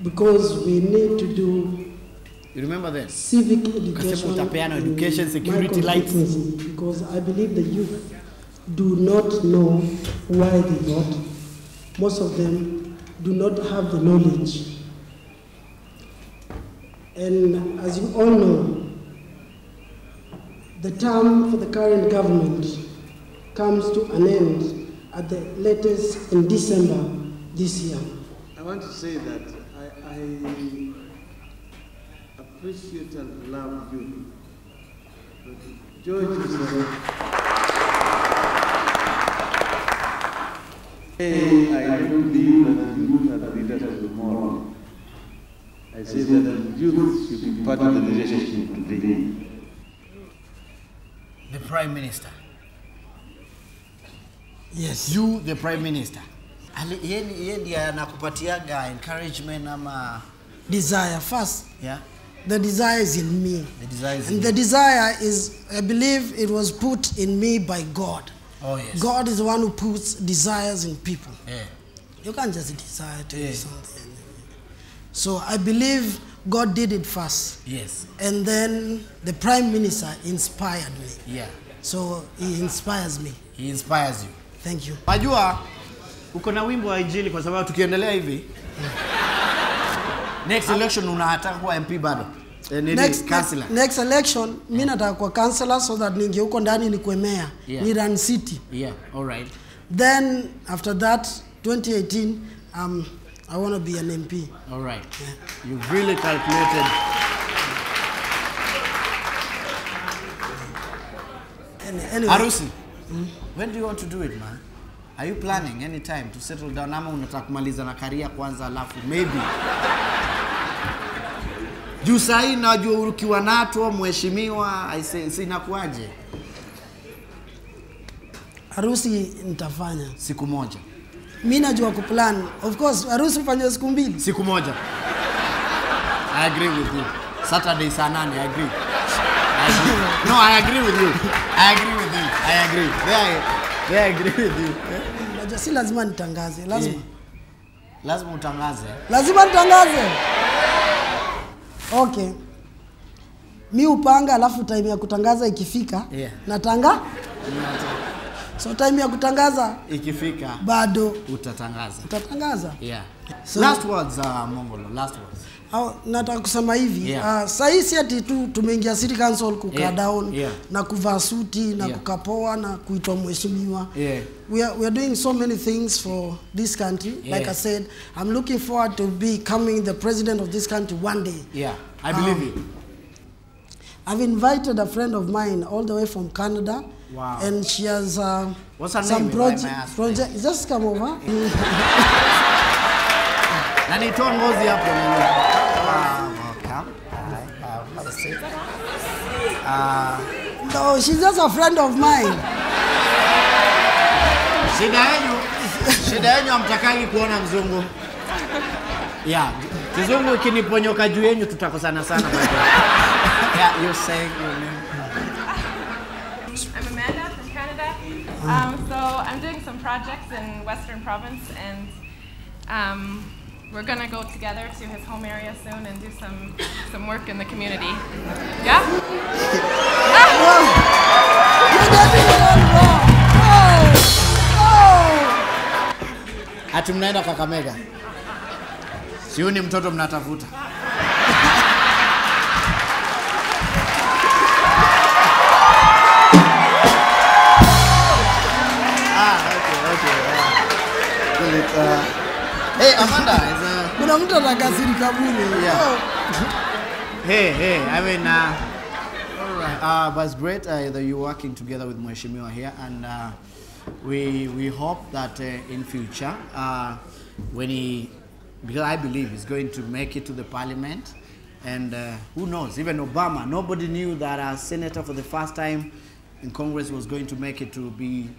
because we need to do. You remember that? Civic education, education, security lights. Because I believe the youth do not know why they vote. Most of them do not have the knowledge. And as you all know, the term for the current government comes to an end at the latest in December this year. I want to say that I appreciate and love you. But George is I don't believe that the youth are the leaders of tomorrow. I say that the youth should be part of the leadership today. The Prime Minister. Yes. You, the Prime Minister. Yeye ndiye anakupatiaga encouragement ama desire first. Yeah. The desire is in me. The desire is and the desire is, I believe it was put in me by God. Oh yes. God is the one who puts desires in people. Yeah. You can't just desire to do something. So I believe God did it first. Yes. And then the Prime Minister inspired me. Yeah. So he inspires me. He inspires you. Thank you. Wajua uko na wimbo wa Injili kwa sababu tukiendelea hivi next election unataka kuwa MP bado. Next election mimi nataka kuwa councillor so that ninge huko ndani ni kuemea ni run city. Yeah, all right. Then after that 2018 I want to be an MP. All right. Yeah. You've really calculated. Anyway. Harusi. When do you want to do it, man? Are you planning any time to settle down ama unataka kumaliza na career kwanza alafu maybe? Juu sahi najua ukiwa NATO mheshimiwa sinakuaje? Harusi nitafanya siku moja. Mimi najua kuplan. Of course, harusi ufanye siku mbili. Siku moja. I agree with you. Saturday saa 8, I agree. No, I agree with you. I agree with you. I agree. They agree with you. Najua si lazima nitangaze, lazima. Lazima utangaze. Lazima nitangaze. Okay. Mimi upanga alafu time ya kutangaza ikifika, natanga. So time ya kutangaza ikifika bado utatangaza. Utatangaza? Yeah. So, last words Mongolo, last words. Nataka kusema hivi, sasa si ati tu tumeingia city council kukaa down na kuvaa suti na kukapoa na kuitwa mheshimiwa. We are doing so many things for this country. Like I said, I'm looking forward to becoming the president of this country one day. Yeah, I believe you. I've invited a friend of mine all the way from Canada. Wow. And she has what's her some name, project. Just come over. Nani tongozi hapo nini? Welcome. Have a seat. No, she's just a friend of mine. Shida yenu hamtakagi kuona mzungu. Yeah, kizungu kiniponyoka juu yenu tutakosana sana. Yeah, you're saying your name. I'm Amanda from Canada. So I'm doing some projects in Western Province, and we're gonna go together to his home area soon and do some work in the community. Yeah? Ati mnaenda Kakamega. Sioni mtoto mnatafuta. Hey Amanda, kuna mtu anakasiri kaburi. Hey, I mean all right. But it's great that you're working together with Mheshimiwa here, and we hope that in future when because I believe he's going to make it to the parliament, and who knows, even Obama, nobody knew that a senator for the first time in Congress was going to make it to be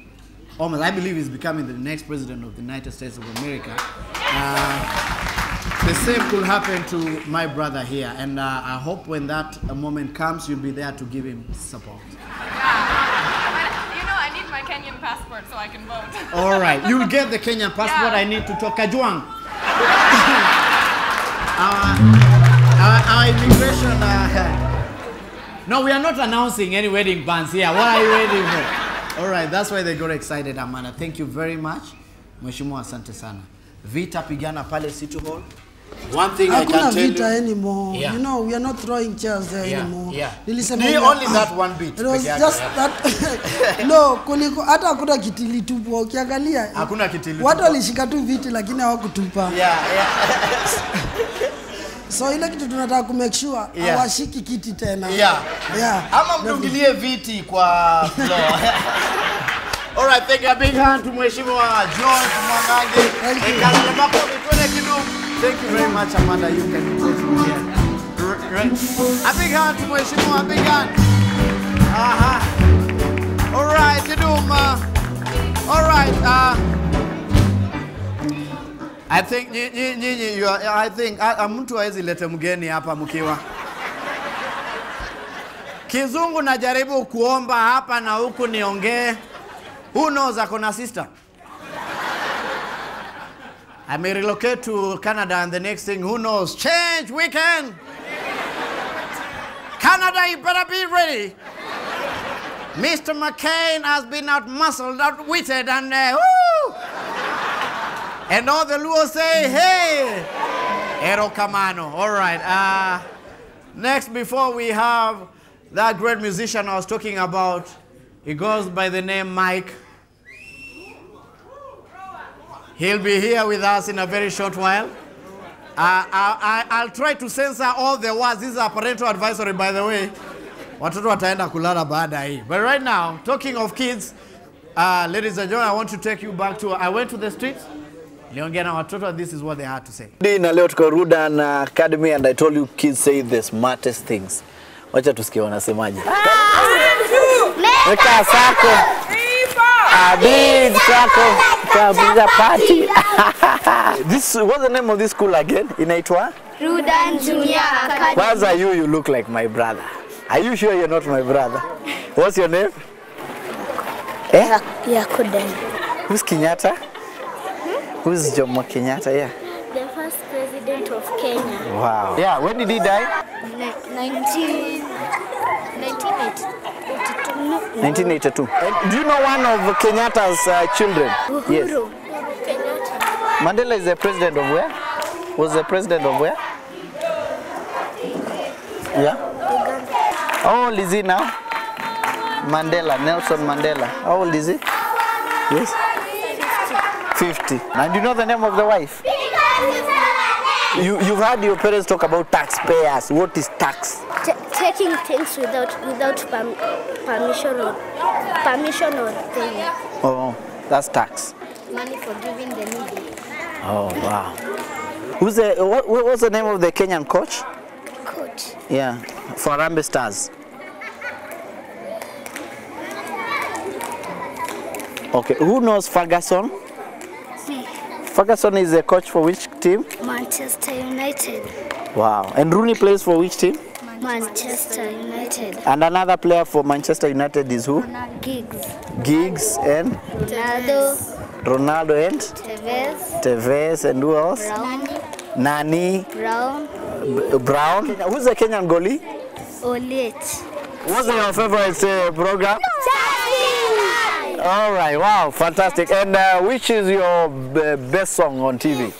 almost, I believe he's becoming the next president of the United States of America. The same could happen to my brother here, and I hope when that moment comes, you'll be there to give him support. Yeah. You know, I need my Kenyan passport so I can vote. All right, you'll get the Kenyan passport. I need to talk Kajwang. our immigration. No, we are not announcing any wedding bands here. What are you waiting for? All right, that's why they got excited, Amanda. Thank you very much. Mheshimiwa, asante sana. Vita pigana pale City Hall. One thing I can tell you anymore. Yeah. You know, we are not throwing chairs there anymore. Yeah. Only that one bit. It was just that. No, kuliko hata hakuna kitili tupo. Ukiangalia hakuna kitili. Watu walishika tu viti lakini hawakutupa. Yeah. So ile kitu tunataka ku make sure hawashiki kiti tena. Yeah. Ama mdungilie viti kwa floor. All right, thank you. A big hand to Mheshimiwa John Mwangangi. Thank you. Thank you very much, Amanda. You can go through here. A big hand to Mheshimiwa, a big hand. All right, Kidum. All right. I think mtu hawezi lete mgeni hapa mkiwa. Kizungu najaribu kuomba hapa na huku niongee. Who knows akona sister? I may relocate to Canada and the next thing, who knows? Change weekend! Canada, you better be ready. Mr. McCain has been out-muscled, out-witted, and woo! And all the Luo say, hey! Ero Kamano. All right. Next, before we have that great musician I was talking about, he goes by the name Mike. He'll be here with us in a very short while. I'll try to censor all the words. This is a parental advisory, by the way. Watoto wataenda kulala baada hii. But right now, talking of kids, ladies and gentlemen, I want to take you back to, I went to the streets. Liongea na watoto, this is what they had to say. Na leo tuko Rudan Academy and I told you kids say the smartest things. Wacha tusikie wanasemaje. Weka sako. Big sako. Kabisa party. This, what's the name of this school again? Inaitwa? Rudan Junior Academy. Kwanza you look like my brother. Are you sure you're not my brother? What's your name? Yakudan. Who's Kenyatta? Who's Jomo Kenyatta? Yeah. The first president of Kenya. Wow. Yeah, when did he die? 1982. And do you know one of Kenyatta's children? Uhuru. Yes. Kenyatta. Mandela is the president of where? Was the president of where? Yeah. Uganda. How old is he now? Mandela, Nelson Mandela. How old is he? Yes. 50. And do you know the name of the wife? You've heard your parents talk about taxpayers. What is tax? Taking things without permission or thing. Oh, that's tax. Money for giving the needy. Oh, wow. What's the name of the Kenyan coach? Coach. Yeah, for Harambee Stars. Okay, who knows Ferguson? Me. Ferguson is the coach for which team? Manchester United. Wow. And Rooney plays for which team? Manchester United. And another player for Manchester United is who? Giggs. Giggs and? Ronaldo and? Tevez and who else? Nani? Brown. Who's the Kenyan goalie? Oliet. What's your favorite program? All right, wow, fantastic. And which is your best song on TV?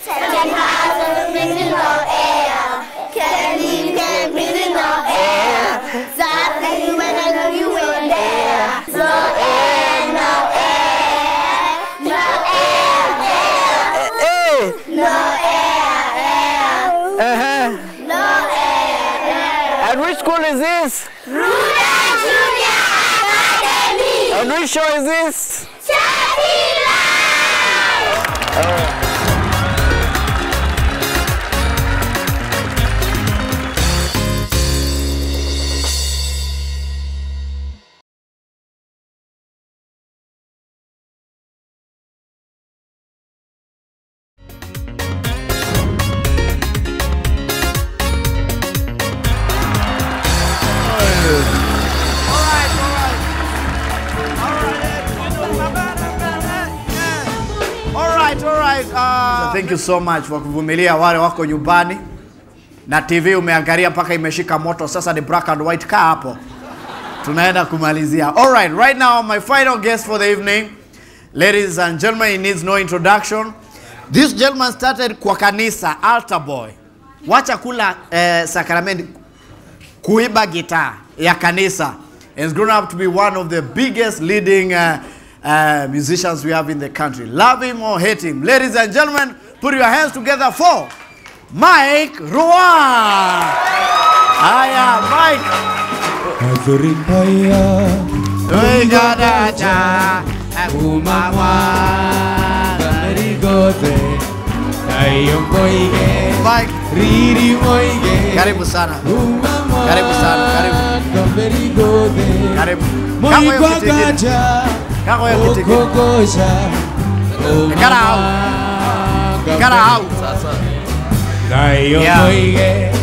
And which school is this? Rudan Junior Academy. And which show is this? Thank you so much for kuvumilia wale wako nyumbani. na TV umeangalia mpaka imeshika moto. Sasa ni black and white car hapo. Tunaenda kumalizia. All right, right now my final guest for the evening. Ladies and gentlemen, he needs no introduction. This gentleman started kwa kanisa, altar boy. Wacha kula sakramenti, kuiba guitar ya kanisa. He's grown up to be one of the biggest leading musicians we have in the country. Love him or hate him. Ladies and gentlemen, put your hands together for Mike Roa. Hiya, Mike. Mike, karibu sana. Karibu sana, karibu. Karibu. Kama hiyo kitikiti. Kama hiyo kitikiti. Get out. Get out. Yeah.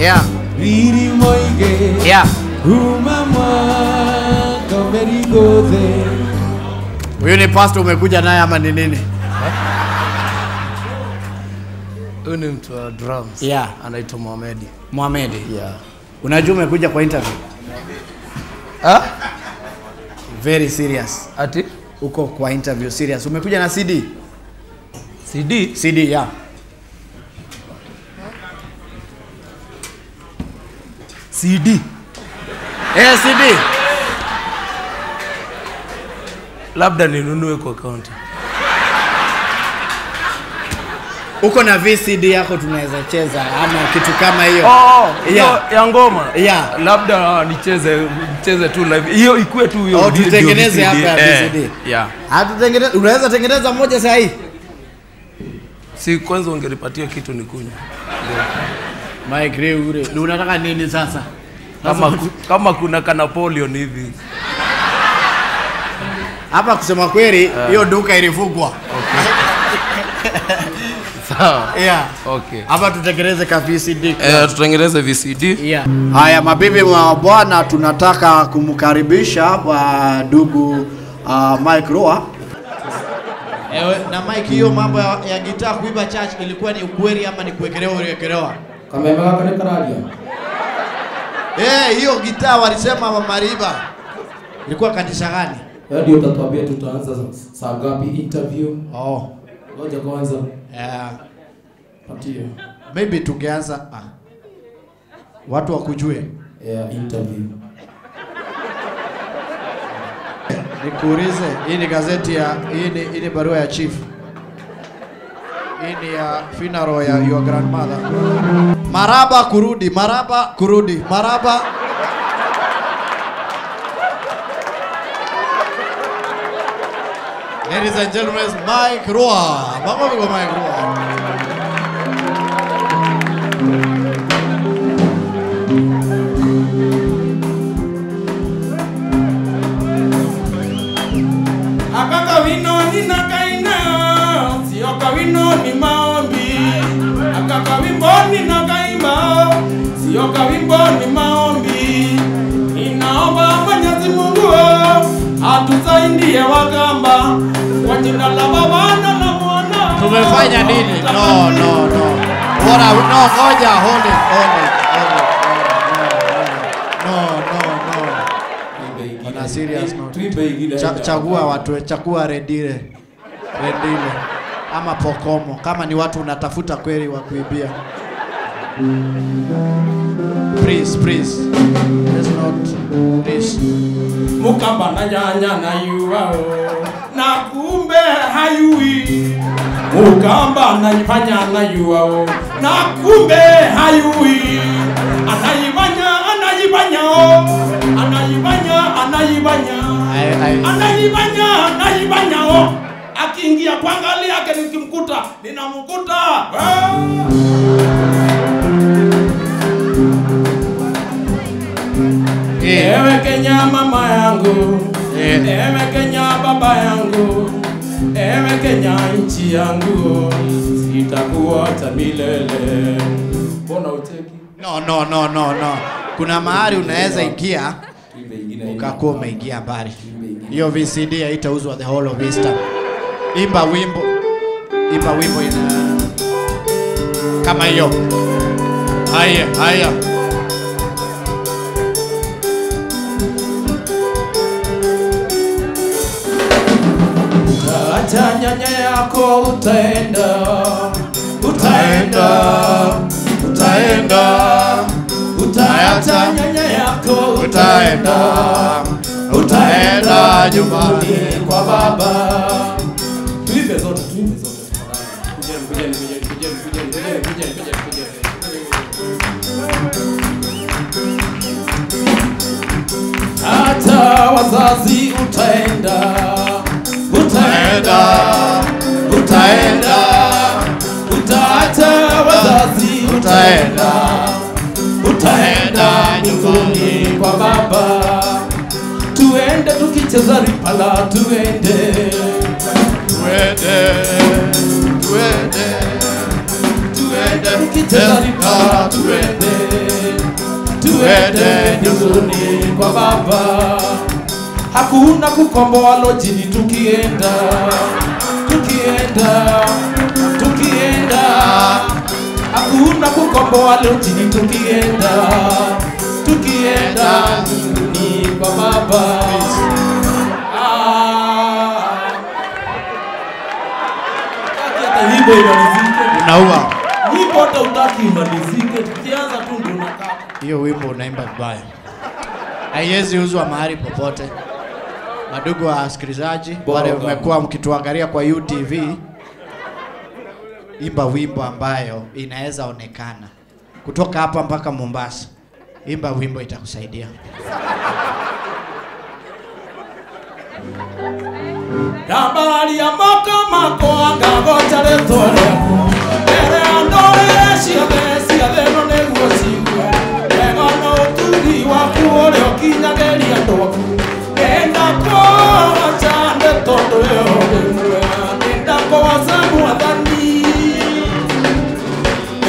Yeah. Yeah. Huyu ni pastor umekuja naye ama ni nini? Huyu ni mtu wa drums. Yeah. Anaitwa Mohamed. Mohamed. Yeah. Unajua umekuja kwa interview? Ah? Very serious. Ati? Uko kwa interview serious. Umekuja na CD? CD? CD, yeah. CD? CD. Labda ninunue kwa account. Uko na VCD yako tunaweza cheza ama kitu kama hiyo? Yeah. Ya ngoma. Yeah. Labda nicheze tu live. Hiyo ikue tu hiyo. Tutengeneze hapa ya VCD. Yeah. Hatutengeneze, unaweza tengeneza moja sasa hii? Si kwanza ungenipatia kitu nikunywe. Mike Reure, unataka nini sasa? Kama kuna Napoleon hivi. Hapa kusema kweli hiyo duka ilifungwa. Okay. Sawa. Yeah. Okay. Hapa tutengeneze ka VCD. Tutengeneze VCD. Yeah. Haya mabibi wa bwana, tunataka kumkaribisha ndugu Mike Roa. Na Mike, hiyo mambo ya gitaa kuiba church ilikuwa ni ukweli ama ni kuwekelewa? Kama imewaka ni karadia. Hiyo gitaa walisema Mariba. Ilikuwa kanisa gani? Ndio utatuambia tutaanza saa ngapi interview? Ngoja kwanza. Patio. Maybe tungeanza watu wakujue. Interview. Nikuulize, hii ni gazeti ya hii ni barua ya chief. Hii ni ya funeral ya your grandmother. Maraba kurudi, maraba kurudi, maraba. Ladies and gentlemen, Mike Roa. Vamos con Mike Roa. Akaka wino ni nakaina, sio kawino ni maombi. Akaka wimbo ni nakaima, sio kawimbo ni maombi. Ninaomba Mwenyezi Mungu atusaidie wagamba kwa jina la Baba na la Mwana. Tumefanya nini? No. Bora ngoja, hold it. No. On a serious note. Chagua watu, chagua redile. Ama pokomo kama ni watu unatafuta kweli wa kuibia. Please. Let's not this. Mukamba na nyanya na yuao na kumbe hayui. Mukamba anayifanya na yuao na kumbe hayui. Anayifanya akiingia kuangalia yake nikimkuta ninamkuta. Ewe Kenya mama yangu, ewe Kenya baba yangu, ewe Kenya nchi yangu, sitakuacha milele. Mbona ucheki? No. Kuna mahali unaweza ingia ukakuwa umeingia mbali. Hiyo VCD haitauzwa the whole of Easter. Imba wimbo ina kama hiyo. Haya. Utaacha nyanya yako utaenda. Utaacha nyanya yako utaenda nyumbani kwa baba. Tuimbe zote. Kujeni. Hata wazazi utaenda. Utaacha wazazi utaenda nyumbani kwa baba. Tuende tukicheza ripala, tuende tukicheza ripala, tuende nyumbani kwa baba. Hakuna kukomboa lojini tukienda. Hakuna kukomboa lojini tukienda ni kwa baba. Hivyo imalizike. Unaua. Nyimbo hata utaki imalizike. Tukianza tu ndio unakata. Hiyo wimbo unaimba vibaya. Haiwezi uzwa mahali popote. Madugu wa wasikilizaji, wale mmekuwa mkituangalia kwa UTV, imba wimbo ambayo inaweza onekana kutoka hapa mpaka Mombasa. Imba wimbo itakusaidia. Dabali ya mako agagocha letore. Ere andore cia no neguo cigwe. Ega no tugi waku ore okinyageria ndoku. Enda kwa chande todo yo demwe. Enda kwa samu adani.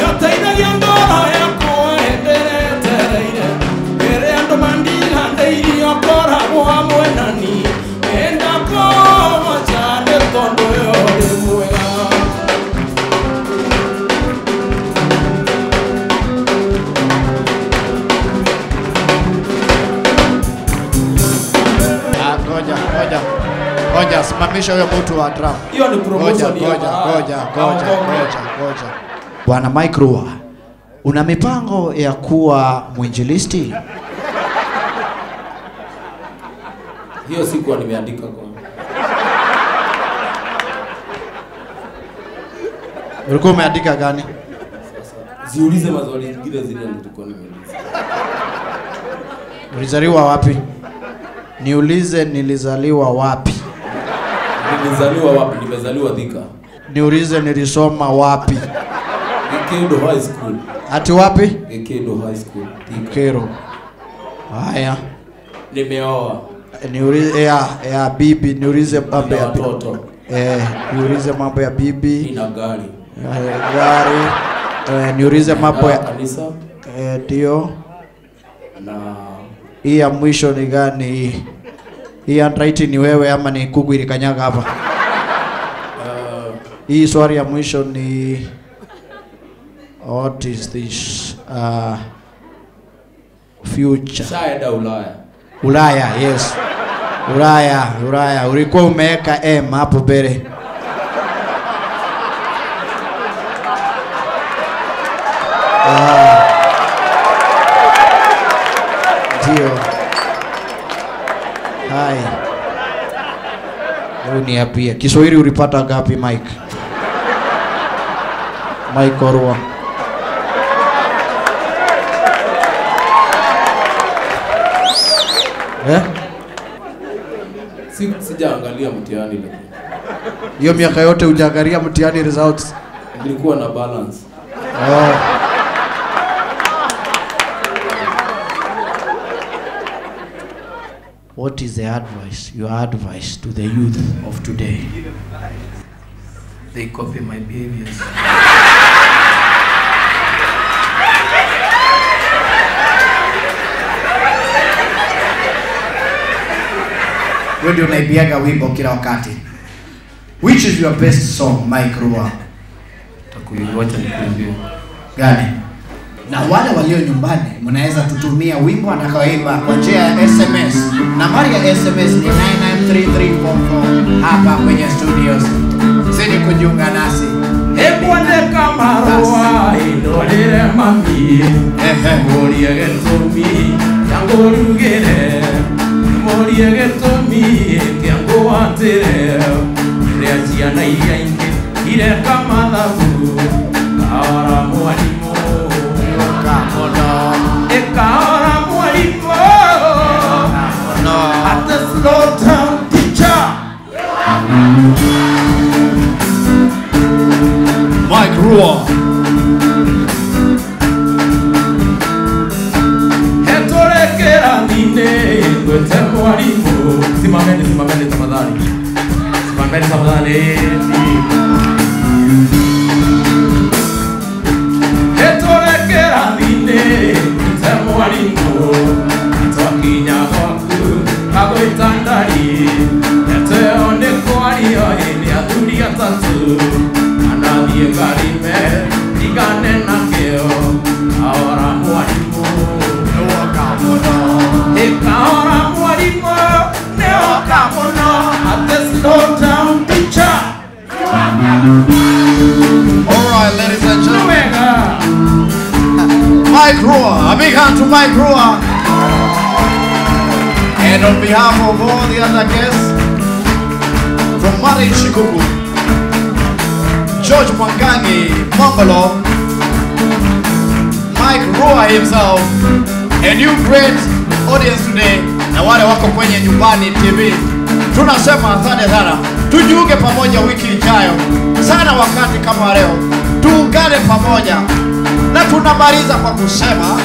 Yotainagia ndoro yako endere tereire. Ere ando mandila ndeiri okora kwa mwenani. Enda kwa chande todo yo demwe. Ngoja, simamisha huyo mtu wa drum. Hiyo ni promotion ya. Ngoja. Bwana Mike Rua, una mipango ya kuwa mwinjilisti? Hiyo siku nimeandika kwa. Ulikuwa umeandika gani? Ziulize maswali zingine zile nilikuwa nimeuliza. Ulizaliwa wapi? Niulize nilizaliwa wapi? Nilizaliwa wapi? Nimezaliwa Thika. Niulize nilisoma wapi? Gekedo High School. Ati wapi? Gekedo High School. Kero. Haya. Nimeoa. Niulize ya bibi, niulize mambo ya watoto. Niulize mambo ya bibi. Ina gari. Gari. Niulize mambo ya kanisa. Ndio. Na hii ya mwisho ni gani hii? Hii handwriting ni wewe ama ni kuku ilikanyaga hapa? Hii swali ya mwisho ni what is this? Future. Shaeda Ulaya. Ulaya, yes. Ulaya. Ulikuwa umeweka M hapo mbele. Ndio. Hai. Uniambie, Kiswahili ulipata ngapi Mike? Mike Orwa. Sijaangalia mtihani lakini. Hiyo miaka yote hujaangalia mtihani results? Nilikuwa na balance. What is the advice, your advice to the youth of today? They copy my behaviors. Wewe ndio unaibiaga wimbo kila wakati. Which is your best song, Mike Rua? Takuiwacha nikuimbie. Gani? Na wale walio nyumbani mnaweza tutumia wimbo atakaoimba kwa njia ya SMS. Nambari ya SMS ni 993344 hapa kwenye studios. Zidi kujiunga nasi. Ebwane kamarua indolere mami. Mori egetomi yango rugere. Mori egetomi yango atere. Reachia na iyainge ile kama dhabu. Ahora mwalimu Ekahora mwalimu at the slow town teacher. Mike Rua Hetorekera nine kwete mwalimu. Simameni tafadhali. Simameni tafadhali. Hetorekera nine kwete mwalimu. Itokinya waku kagoitandari. Eteone kwari oini aduri atatu. Anadie karime digane nakeo. Ahora mwalimu neoka mono. Ekahora mwalimu neoka mono. At the slow down teacher. Alright, ladies and gentlemen. Mike Rua, a big hand to Mike Rua. And on behalf of all the other guests from Mari Shikuku, George Mwangangi, Mongolo, Mike Rua himself, a new great audience today, na wale wako kwenye Nyumbani TV, tunasema asante sana. Tujiunge pamoja wiki ijayo sana wakati kama leo, tuungane pamoja na tunamaliza kwa kusema